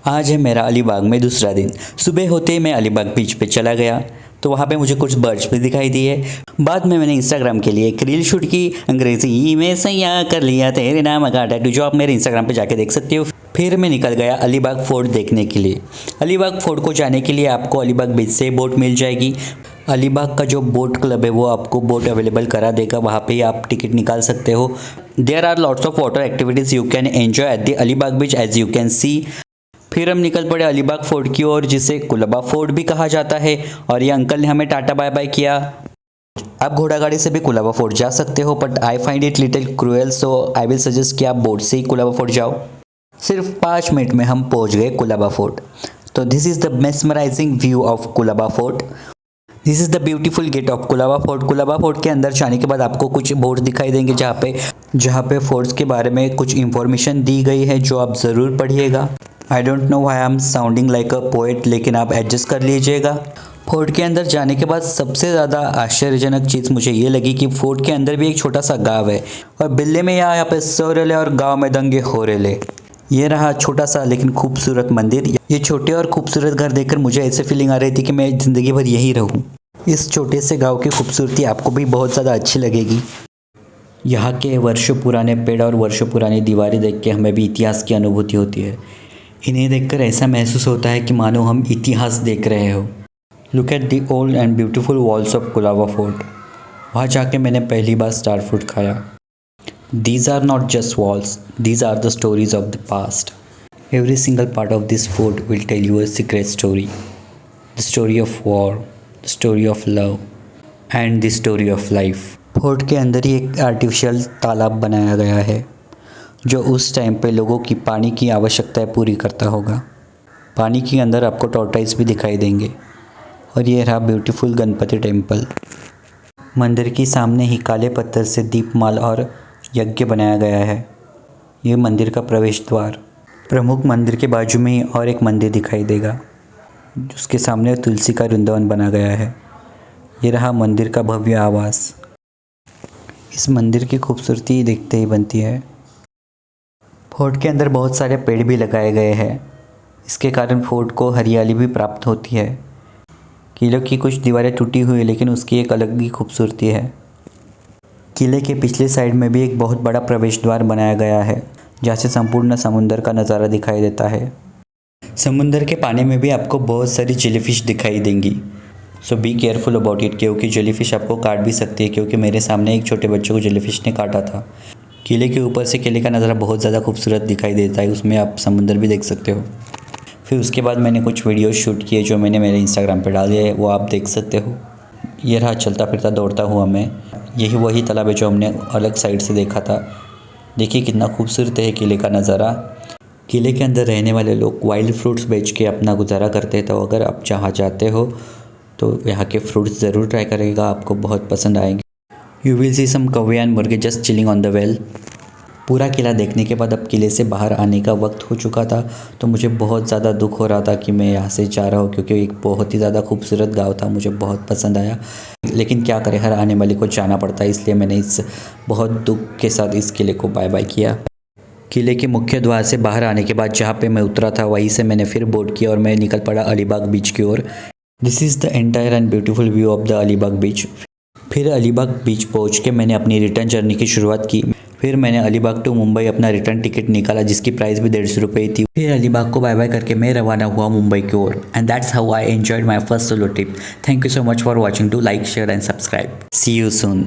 आज है मेरा अलीबाग में दूसरा दिन। सुबह होते ही मैं अलीबाग बीच पे चला गया तो वहाँ पे मुझे कुछ बर्ड्स भी दिखाई दिए। बाद में मैंने इंस्टाग्राम के लिए एक रील शूट की, अंग्रेजी में सैया कर लिया तेरे नाम का टैटू, जो आप मेरे इंस्टाग्राम पे जाके देख सकते हो। फिर मैं निकल गया अलीबाग फोर्ट देखने के लिए। अलीबाग फोर्ट को जाने के लिए आपको अलीबाग बीच से बोट मिल जाएगी। अलीबाग का जो बोट क्लब है वो आपको बोट अवेलेबल करा देगा, वहाँ पे आप टिकट निकाल सकते हो। There are lots of water activities you can enjoy at the Alibag beach as you can see. फिर हम निकल पड़े अलीबाग फोर्ट की ओर, जिसे कुलाबा फोर्ट भी कहा जाता है, और ये अंकल ने हमें टाटा बाय बाय किया। आप घोड़ा गाड़ी से भी कुलाबा फोर्ट जा सकते हो, but I find it little cruel, so I will suggest कि आप बोट से ही कुलाबा फोर्ट जाओ। सिर्फ 5 मिनट में हम पहुंच गए कुलाबा फोर्ट। तो this is the mesmerising view of Kolaba fort. This is the beautiful gate of Kolaba fort. Kolaba fort के अंदर जाने के बाद आपको कुछ बोर्ड दिखाई देंगे जहाँ पे फोर्ट्स के बारे में कुछ इंफॉर्मेशन दी गई है, जो आप ज़रूर पढ़िएगा। I don't know why I am sounding like a poet, लेकिन आप एडजस्ट कर लीजिएगा। फोर्ट के अंदर जाने के बाद सबसे ज़्यादा आश्चर्यजनक चीज़ मुझे ये लगी कि फोर्ट के अंदर भी एक छोटा सा गाँव है, और बिल्ले में यहाँ पे सो रेले और गाँव में दंगे हो रेले। ये रहा छोटा सा लेकिन खूबसूरत मंदिर। ये छोटे और खूबसूरत घर देखकर मुझे ऐसे फीलिंग आ रही थी कि मैं ज़िंदगी भर यहीं रहूँ। इस छोटे से गांव की खूबसूरती आपको भी बहुत ज़्यादा अच्छी लगेगी। यहाँ के वर्षों पुराने पेड़ और वर्षों पुरानी दीवारें देख के हमें भी इतिहास की अनुभूति होती है। इन्हें देखकर ऐसा महसूस होता है कि मानो हम इतिहास देख रहे हो। Look at the old and beautiful walls of Kolaba fort. वहाँ जाके मैंने पहली बार स्टार फ्रूट खाया। These are not just walls, these are the stories of the past. Every single part of this fort will tell you a secret story. The story of war, the story of love and the story of life. Fort के अंदर ही एक artificial तालाब बनाया गया है, जो उस time पे लोगों की पानी की आवश्यकताएं पूरी करता होगा। पानी के अंदर आपको टॉर्टाइस भी दिखाई देंगे। और ये रहा ब्यूटीफुल गणपति टेम्पल। मंदिर के सामने ही काले पत्थर से दीपमाल और यज्ञ बनाया गया है। ये मंदिर का प्रवेश द्वार। प्रमुख मंदिर के बाजू में ही और एक मंदिर दिखाई देगा, जिसके सामने तुलसी का वृंदावन बना गया है। ये रहा मंदिर का भव्य आवास। इस मंदिर की खूबसूरती देखते ही बनती है। फोर्ट के अंदर बहुत सारे पेड़ भी लगाए गए हैं। इसके कारण फोर्ट को हरियाली भी प्राप्त होती है। किले की कुछ दीवारें टूटी हुई है, लेकिन उसकी एक अलग ही खूबसूरती है। किले के पिछले साइड में भी एक बहुत बड़ा प्रवेश द्वार बनाया गया है, जहाँ से संपूर्ण समुंदर का नज़ारा दिखाई देता है। समुंदर के पानी में भी आपको बहुत सारी जेलीफिश दिखाई देंगी, सो बी केयरफुल अबाउट इट, क्योंकि जेलीफिश आपको काट भी सकती है, क्योंकि मेरे सामने एक छोटे बच्चे को जेलीफिश ने काटा था। किले के ऊपर से किले का नज़ारा बहुत ज़्यादा खूबसूरत दिखाई देता है, उसमें आप समुंदर भी देख सकते हो। फिर उसके बाद मैंने कुछ वीडियो शूट किए, जो मैंने मेरे इंस्टाग्राम पर डाल दिए है, वो आप देख सकते हो। ये रहा चलता फिरता दौड़ता हुआ मैं। यही वही तालाब है जो हमने अलग साइड से देखा था। देखिए कितना खूबसूरत है किले का नज़ारा। किले के अंदर रहने वाले लोग वाइल्ड फ्रूट्स बेच के अपना गुजारा करते हैं, तो अगर आप जहाँ जाते हो तो यहाँ के फ्रूट्स ज़रूर ट्राई करेगा, आपको बहुत पसंद आएंगे। यू विल सी सम कौवे एंड मुर्गे just chilling on the well. पूरा किला देखने के बाद अब किले से बाहर आने का वक्त हो चुका था, तो मुझे बहुत ज़्यादा दुख हो रहा था कि मैं यहाँ से जा रहा हूँ, क्योंकि एक बहुत ही ज़्यादा खूबसूरत गाँव था, मुझे बहुत पसंद आया। लेकिन क्या करें, हर आने वाले को जाना पड़ता है, इसलिए मैंने इस बहुत दुख के साथ इस किले को बाय बाय किया। किले के मुख्य द्वार से बाहर आने के बाद जहाँ पे मैं उतरा था, वहीं से मैंने फिर बोट किया और मैं निकल पड़ा अलीबाग बीच की ओर। This is the entire and beautiful view of the Alibag beach. फिर अलीबाग बीच पहुँच के मैंने अपनी रिटर्न जर्नी की शुरुआत की। फिर मैंने अलीबाग टू मुंबई अपना रिटर्न टिकट निकाला, जिसकी प्राइस भी 150 रुपये थी। फिर अलीबाग को बाय बाय करके मैं रवाना हुआ मुंबई की ओर। And that's how I enjoyed my first solo trip. Thank you so much for watching. Do like, share and subscribe. See you soon.